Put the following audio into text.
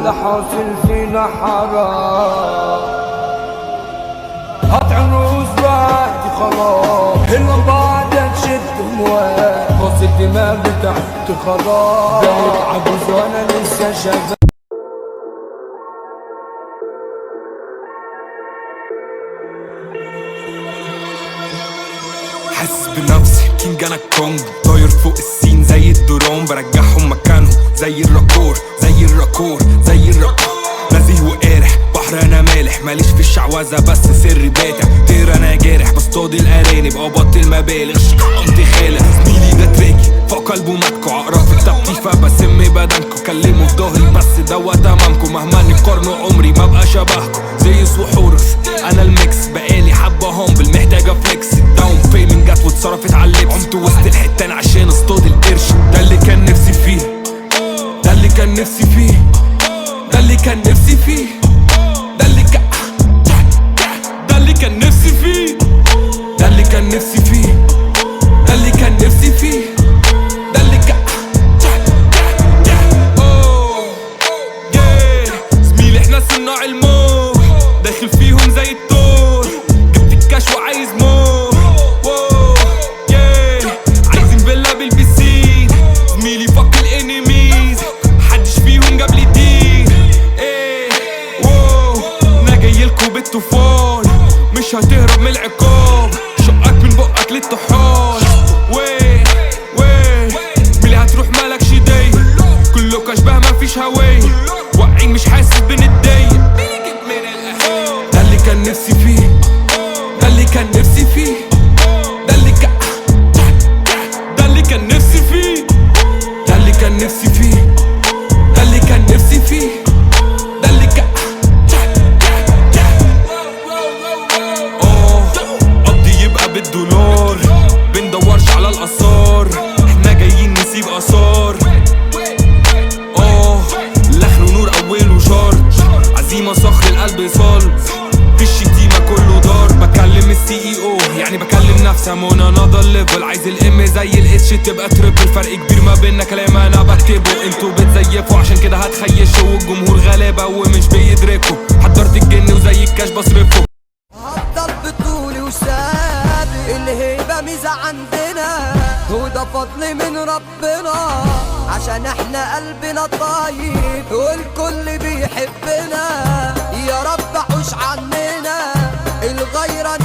اللي حاصل فينا حرام. قطع الرؤوس بعد خلاص، اللي بعدك شد موال، باص الدماغ تحت خلاص، بقيت عجوز وانا لسه شباب. حاسس بنفسي كينج انا كونج، طاير فوق السين زي الدرون، برجعهم مكانهم زي الراكور زي الراكور زي الراكور. نزيه وقارح بحر انا مالح، ماليش في الشعوذة بس سري باتع، طير انا جارح بصطاد الارانب او بطل مبالغ، قمت خالق زميلي ده تراكي فوق قلبه ماتكو، اقرا في كتابتي فبسم بدنكو، كلموا في ظهري بس دوت امامكم، مهما نقارنوا عمري ما بقى شبهكم، زيوس وحورس انا الميكس، بقالي حبه هامبل محتاجه فليكس، الداون بيمنت جت واتصرفت على اللبس، عمت وسط الحتان عشان اصطاد القرش، ده اللي كان نفسي فيه، ده اللي كان نفسي فيه، ده اللي كان نفسي فيه، ده اللي كان نفسي فيه، ده اللي كان نفسي فيه، ده اللي كان نفسي فيه، ده اللي كان زميلي احنا صناع الموت، داخل فيهم زي الدور، جبت الكاش وعايز مور، عايزين فيلا بالبسين، زميلي فك الانيميز، محدش فيهم جاب لي دين، انا جايلكوا بالطوفان، مش هتهرب من العقاب، شقك من بقك للطحال، زميلي هتروح مالكش دي، كله اشباه مفيش هوية، واقعين مش حاسس بندية، ده اللي كان نفسي فيه، ده اللي كان نفسي فيه، ده اللي كان نفسي فيه، ده اللي كان نفسي فيه، ده اللي كان نفسي فيه، ده اللي كان قضي يبقى بالدولار، بندورش على الآثار، احنا جايين نسيب آثار، الاخر نور اوله شارج، عزيمة صخر القلب صلب، في الشتيمة كله دار، بكلم CEO يعني بكلم نفسي، I'm on another level، عايز الام زي الاتش تبقى تريبل، فرق كبير ما بيننا كلام انا بكتبه، انتوا بتزيفوا عشان كده هتخيشوا، والجمهور غلابة ومش بيدركوا، حضرت الجن وزي الكاش بصرفه، هفضل بطولي وسابق، الهيبة ميزة عندنا، وده فضل من ربنا، عشان احنا قلبنا طيب والكل بيحبنا، يا رب حوش عننا الغيرة